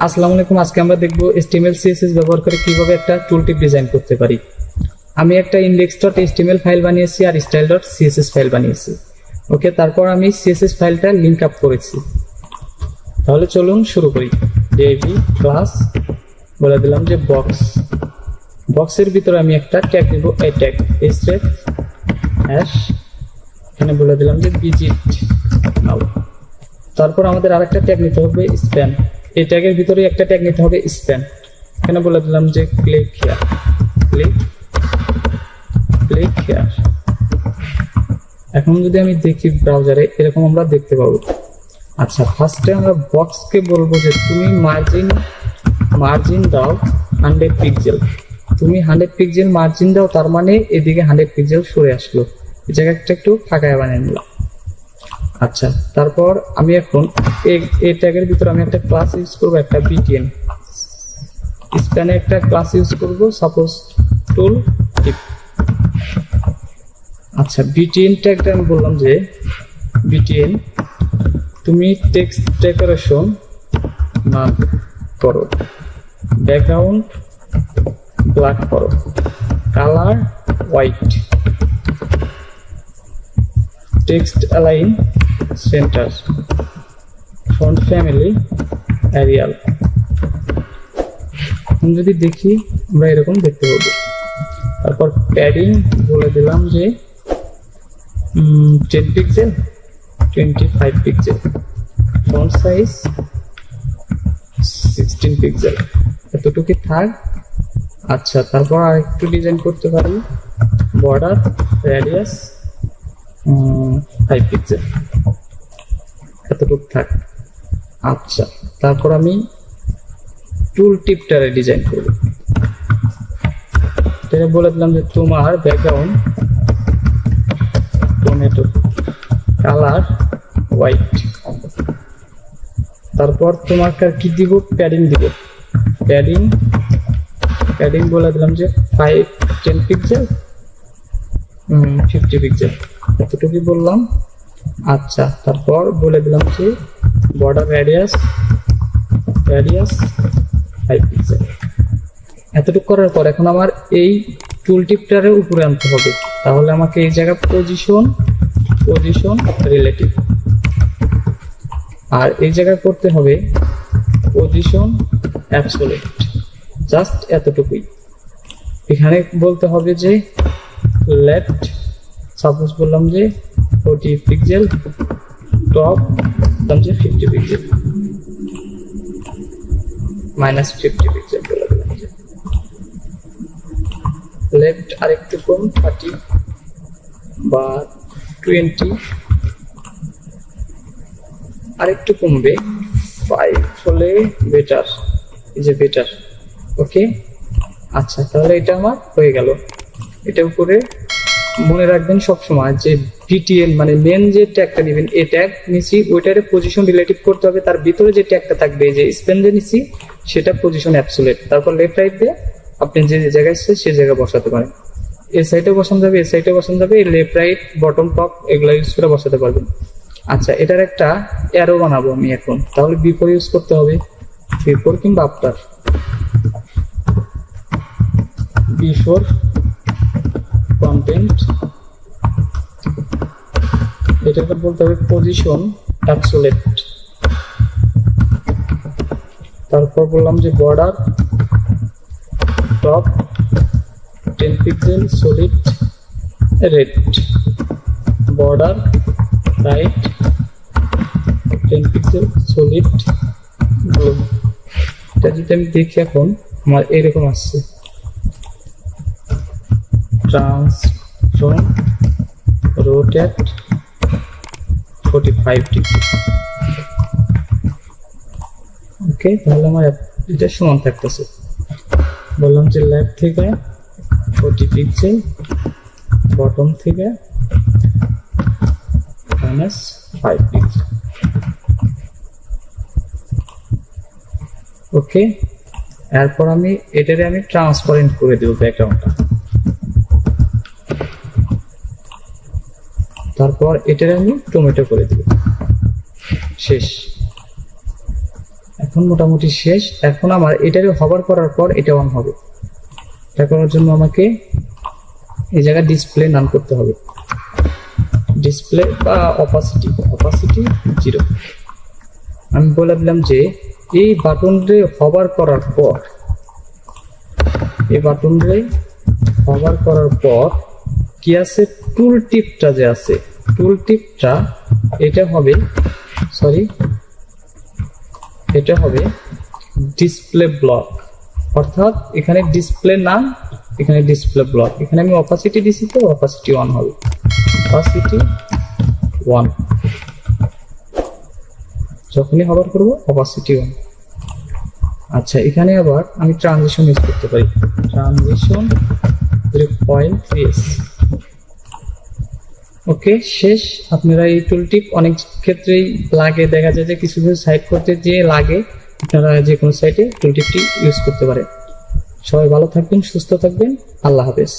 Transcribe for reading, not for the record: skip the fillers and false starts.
আসসালামু আলাইকুম। আজকে আমরা দেখব HTML CSS ব্যবহার করে কিভাবে একটা টুলটিপ ডিজাইন করতে পারি। আমি একটা index.html ফাইল বানিয়েছি আর style.css ফাইল বানিয়েছি। ওকে, তারপর আমি CSS ফাইলটা লিংক আপ করেছি। তাহলে চলুন শুরু করি। dev ক্লাস বলে দিলাম যে বক্স, বক্সের ভিতরে আমি একটা ট্যাগ দেব, এই ট্যাগ href hash, এখানে বলে দিলাম যে visit now। তারপর আমাদের আরেকটা ট্যাগ নিতে হবে স্প্যান, এই ট্যাগের ভিতরে একটা ট্যাগ নিতে হবে স্প্যান, এখানে বলে দিলাম যে ক্লিক হিয়ার, ক্লিক হিয়ার। এখন যদি আমি দেখি ব্রাউজারে, এরকম আমরা দেখতে পাবো। আচ্ছা, ফার্স্টে আমরা বক্সকে বলবো যে তুমি মার্জিন দাও 100 পিক্সেল, তুমি 100 পিক্সেল মার্জিন দাও, তার মানে এদিকে 100 পিক্সেল সরে আসলো, এই জায়গাটা একটু ফাঁকা বানিয়ে নিলাম। আচ্ছা, তারপর আমি এখন এই ট্যাগের ভিতরে আমি একটা ক্লাস ইউজ করব, একটা btn স্প্যানে একটা ক্লাস ইউজ করব, সাপোজ টুল টিপ। আচ্ছা, btn ট্যাগটা আমি বললাম যে btn তুমি টেক্সট ডেকোরেশন না করো, ব্যাকগ্রাউন্ড ব্ল্যাক করো, colour white, text align centre, font family Arial. এখন যদি দেখি আমরা এরকম দেখতে পাবো। তারপর প্যাডিং বলে দিলাম যে 10 pixel 25 pixel, font size 16 pixel, এতটুকু থাক। আচ্ছা, তারপর আরেকটু ডিজাইন করতে পারি, বর্ডার রেডিয়াস 5 পিক্সেল, এতটুকু থাক। আচ্ছা, তারপর আমি টুল টিপটারে ডিজাইন করব, এটা বলে দিলাম যে তোমার ব্যাকগ্রাউন্ড টমেটো, কালার হোয়াইট। তারপর তোমার কি দিব, প্যাডিং দিব, প্যাডিং বলে দিলাম যে 10 পিক্সেল 50 পিক্সেল, এতটুকু বললাম। আচ্ছা, তারপর বলে দিলাম যে বর্ডার রেডিয়াস 5 পিক্সেল। এতটুকু করার পর এখন আমার এই টুল টিপটারে উপরে আনতে হবে, তাহলে আমাকে এই জায়গা পজিশন রিলেটিভ, আর এই জায়গায় করতে হবে পজিশন অ্যাবসোলিউট, জাস্ট এতটুকুই। এখানে বলতে হবে যে লেফট, সাপোজ বললাম যে 40 পিক্সেল, টপ বললাম যে 50 পিক্সেল, -50 পিক্সেল বলে দিলাম যে লেফট আরেকটু কম 30 বা 20, আরেকটু কমবে 5 হলে বেটার, এই যে বেটার। ওকে, আচ্ছা, তাহলে এটা আমার হয়ে গেল। এটা উপরে মনে রাখবেন সবসময় যে btn মানে মেন যে ট্যাগটা নেবেন, এই ট্যাগ নিছি ওইটারে পজিশন রিলেটিভ করতে হবে, তার ভিতরে যে ট্যাগটা থাকবে যে স্প্যান যে নিছি সেটা পজিশন অ্যাবসোলিউট, তারপর লেফট রাইট দিয়ে আপনি যে জায়গায় আছে সেই জায়গায় বসাতে পারেন। এই সাইডে বসানো যাবে, এই সাইডে বসানো যাবে, এই লেফট রাইট বটম টপ এগুলো ইউজ করে বসাতে পারবেন। আচ্ছা, এটার একটা অ্যারো বানাবো আমি এখন, তাহলে বিফোর ইউজ করতে হবে, বিফোর কিংবা আফটার, বিফোর কন্টেন্ট, এটাকে বলতে হবে পজিশন অ্যাবসোলিউট। তারপর বললাম যে border top 10 pixel solid red, border right 10 pixel solid blue. এটা যদি আমি দেখি এখন আমার এরকম আসছে, ট্রান্সফর্ম রোটেট 45 ডিগ্রি। ওকে, তাহলে আমার এটা সমান থাকতেছে। বললাম যে লেফট থেকে 40 পিক্সেল, বটম থেকে -5 পিক্সেল। ওকে, এরপর আমি এটারে আমি ট্রান্সপারেন্ট করে দেব ব্যাকগ্রাউন্ডটা, তারপর এটারে আমি টমেটো করে দেব, শেষ। এখন মোটামুটি শেষ। এখন আমার এটারে হভার করার পর এটা অন হবে। এটা করার জন্য আমাকে এই জায়গায় ডিসপ্লে নান করতে হবে, ডিসপ্লে বা অপাসিটি 0। আমি বলে দিলাম যে এই বাটনরে হভার করার পর, কি আছে, টুল টিপটা যে আছে, টুল টিপটা এটা হবে ডিসপ্লে ব্লক। অর্থাৎ এখানে ডিসপ্লে নাম, এখানে ডিসপ্লে ব্লক। এখানে আমি অপাসিটি দিছি, তো অপাসিটি 1 হবে, অপাসিটি 1। যখনই হভার করব অপাসিটি 1। আচ্ছা, এখানে আবার আমি ট্রানজিশন ইউজ করতে পারি, ট্রানজিশন 0.3s। ওকে, শেষ। আপনারা এই টুলটিপ অনেক ক্ষেত্রেই লাগে, দেখা যায় যে কিছু কিছু সাইট করতে গিয়ে লাগে, আপনারা যে কোনো সাইটে টুলটিপটি ইউজ করতে পারেন। সবাই ভালো থাকবেন, সুস্থ থাকবেন, আল্লাহ হাফেজ।